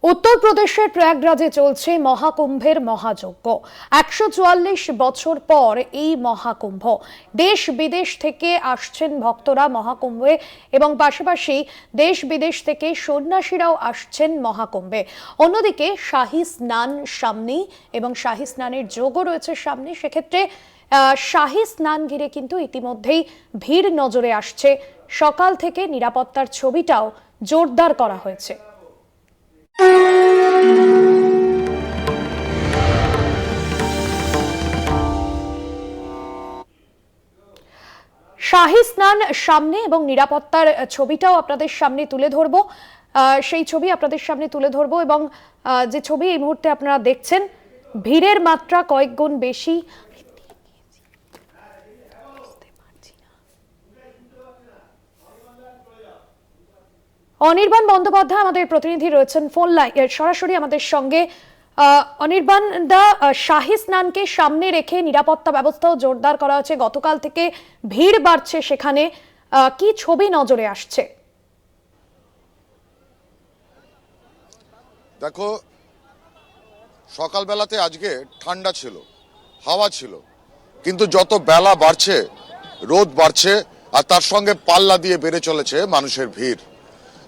উত্তরপ্রদেশের প্রয়াগরাজে চলছে মহাকুম্ভের মহাযজ্ঞ। ১৪৪ বছর পর এই মহাকুম্ভ। দেশ বিদেশ থেকে আসছেন ভক্তরা মহাকুম্ভে এবং পাশাপাশি দেশ বিদেশ থেকে সন্ন্যাসীরাও আসছেন মহাকুম্ভে। অন্যদিকে শাহী স্নান সামনেই এবং শাহী স্নানের যোগও রয়েছে সামনে। সেক্ষেত্রে শাহী স্নান ঘিরে কিন্তু ইতিমধ্যেই ভিড় নজরে আসছে। সকাল থেকে নিরাপত্তার ছবিটাও জোরদার করা হয়েছে। শাহী স্নান সামনে এবং নিরাপত্তার ছবিটাও আপনাদের সামনে তুলে ধরব। সেই ছবি আপনাদের সামনে তুলে ধরব এবং যে ছবি এই মুহূর্তে আপনারা দেখছেন, ভিড়ের মাত্রা কয়েক গুণ বেশি। অনির্বাণ বন্দ্যোপাধ্যায় আমাদের প্রতিনিধি রয়েছেন ফোন লাইন সরাসরি আমাদের সঙ্গে। অনির্বাণ দা, শাহী স্নানকে সামনে রেখে নিরাপত্তা ব্যবস্থাও জোরদার করা হয়েছে। গতকাল থেকে ভিড় বাড়ছে, সেখানে কি ছবি নজরে আসছে? দেখো, সকালবেলাতে আজকে ঠান্ডা ছিল, হাওয়া ছিল, কিন্তু যত বেলা বাড়ছে রোদ বাড়ছে আর তার সঙ্গে পাল্লা দিয়ে বেড়ে চলেছে মানুষের ভিড়।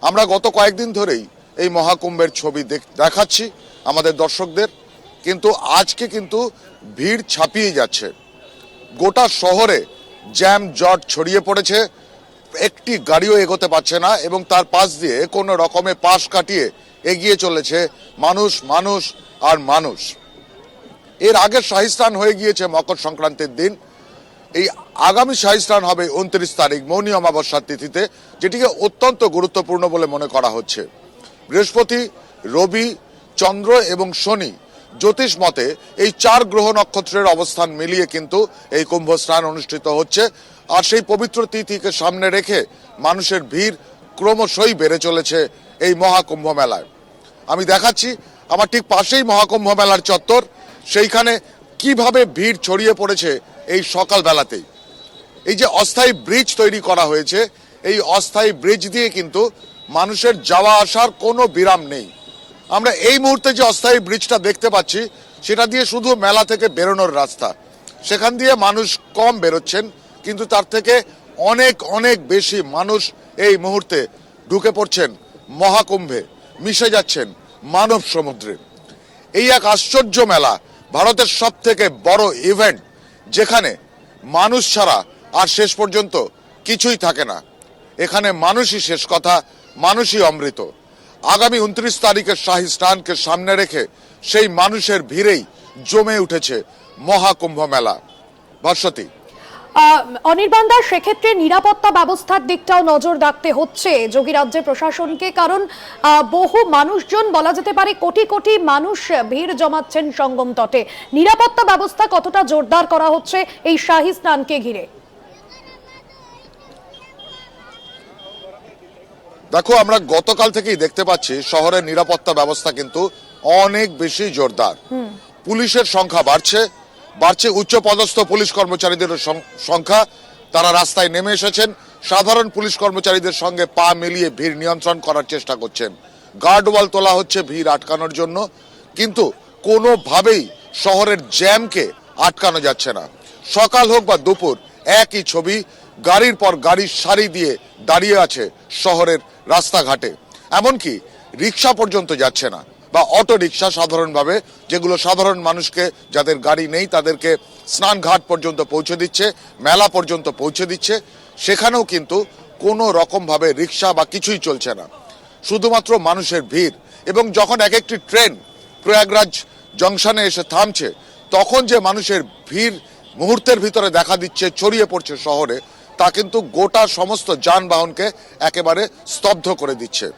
আমরা গত কয়েকদিন ধরেই এই মহাকুম্ভের ছবি দেখাচ্ছি আমাদের দর্শকদের, কিন্তু আজকে কিন্তু ভিড় ছাপিয়ে যাচ্ছে। গোটা শহরে জ্যাম জট ছড়িয়ে পড়েছে, একটি গাড়িও এগোতে পারছে না এবং তার পাশ দিয়ে কোনো রকমে পাশ কাটিয়ে এগিয়ে চলেছে মানুষ মানুষ আর মানুষ। এর আগে শাহী স্নান হয়ে গিয়েছে মকর সংক্রান্তির দিন। এই আগামী শাহী স্নান হবে 29 তারিখ মৌনী অমাবস্যার তিথিতে, যেটিকে অত্যন্ত গুরুত্বপূর্ণ বলে মনে করা হচ্ছে। বৃহস্পতি, রবি, চন্দ্র এবং শনি জ্যোতিষ মতে এই 4 গ্রহ নক্ষত্রের অবস্থান মিলিয়ে কিন্তু এই কুম্ভ স্নান অনুষ্ঠিত হচ্ছে। আর সেই পবিত্র তিথিকে সামনে রেখে মানুষের ভিড় ক্রমশই বেড়ে চলেছে এই মহাকুম্ভ মেলায়। আমি দেখাচ্ছি আমার ঠিক পাশেই মহাকুম্ভ মেলার চত্বর, সেইখানে কিভাবে ভিড় ছড়িয়ে পড়েছে এই সকালবেলাতেই। এই যে অস্থায়ী ব্রিজ তৈরি করা হয়েছে, এই অস্থায়ী ব্রিজ দিয়ে কিন্তু মানুষের যাওয়া আসার কোনো বিরাম নেই। আমরা এই মুহূর্তে যে অস্থায়ী ব্রিজটা দেখতে পাচ্ছি, সেটা দিয়ে শুধু মেলা থেকে বেরোনোর রাস্তা। সেখান দিয়ে মানুষ কম বেরোচ্ছেন, কিন্তু তার থেকে অনেক অনেক বেশি মানুষ এই মুহূর্তে ঢুকে পড়ছেন মহাকুম্ভে, মিশে যাচ্ছেন মানব সমুদ্রে। এই এক আশ্চর্য মেলা, ভারতের সব থেকে বড় ইভেন্ট, যেখানে মানুষ ছাড়া আর শেষ পর্যন্ত কিছুই থাকে না। এখানে মানুষই শেষ কথা, মানুষই অমৃত। আগামী 29 তারিখের শাহী স্নানকে সামনে রেখে সেই মানুষের ভিড়েই জমে উঠেছে মহাকুম্ভ মেলা। ভাস্বতী। অনির্বাণ দা, সেক্ষেত্রে নিরাপত্তা ব্যবস্থার দিকটাও নজর রাখতে হচ্ছে যোগীরাজ্যের প্রশাসনকে, কারণ বহু মানুষজন, বলা যেতে পারে কোটি কোটি মানুষ ভিড় জমাচ্ছেন সঙ্গম তটে। নিরাপত্তা ব্যবস্থা কতটা জোরদার করা হচ্ছে এই শাহী স্নানকে ঘিরে? দেখো, আমরা গতকাল থেকেই দেখতে পাচ্ছি শহরের নিরাপত্তা ব্যবস্থা কিন্তু অনেক বেশি জোরদার। পুলিশের সংখ্যা বাড়ছে, উচ্চ পদস্থ পুলিশ কর্মচারীদের সংখ্যা, তারা রাস্তায় নেমে এসেছেন। সাধারণ পুলিশ কর্মচারীদের সঙ্গে পা মিলিয়ে ভিড় নিয়ন্ত্রণ করার চেষ্টা করছেন। গার্ডওয়াল তোলা হচ্ছে ভিড় আটকানোর জন্য, কিন্তু কোনোভাবেই শহরের জ্যামকে আটকানো যাচ্ছে না। সকাল হোক বা দুপুর, একই ছবি, গাড়ির পর গাড়ির সারি দিয়ে দাঁড়িয়ে আছে শহরের রাস্তাঘাটে। এমনকি রিক্সা পর্যন্ত যাচ্ছে না, বা অটো রিক্সা সাধারণভাবে, যেগুলো সাধারণ মানুষকে, যাদের গাড়ি নেই, তাদেরকে স্নানঘাট পর্যন্ত পৌঁছে দিচ্ছে, মেলা পর্যন্ত পৌঁছে দিচ্ছে। সেখানেও কিন্তু কোনো রকমভাবে রিক্সা বা কিছুই চলছে না, শুধুমাত্র মানুষের ভিড়। এবং যখন এক একটি ট্রেন প্রয়াগরাজ জংশনে এসে থামছে, তখন যে মানুষের ভিড় মুহূর্তের ভিতরে দেখা দিচ্ছে, ছড়িয়ে পড়ছে শহরে, তা কিন্তু গোটা সমস্ত যানবাহনকে একেবারে স্তব্ধ করে দিচ্ছে।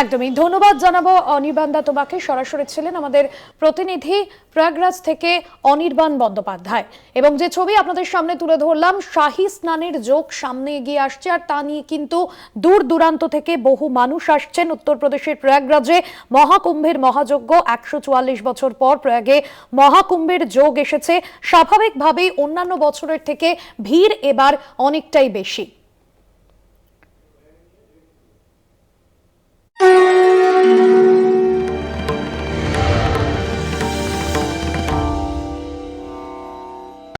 একদমই ধন্যবাদ জানাবো অনির্বাণ দা তোমাকে। সরাসরি ছিলেন আমাদের প্রতিনিধি প্রয়াগরাজ থেকে অনির্বাণ বন্দ্যোপাধ্যায়। এবং যে ছবি আপনাদের সামনে তুলে ধরলাম, শাহী স্নানের যোগ সামনে এগিয়ে আসছে, আর তা নিয়ে কিন্তু দূর দূরান্ত থেকে বহু মানুষ আসছেন উত্তরপ্রদেশের প্রয়াগরাজে মহাকুম্ভের মহাযজ্ঞ। 144 বছর পর প্রয়াগে মহাকুম্ভের যোগ এসেছে। স্বাভাবিকভাবেই অন্যান্য বছরের থেকে ভিড় এবার অনেকটাই বেশি।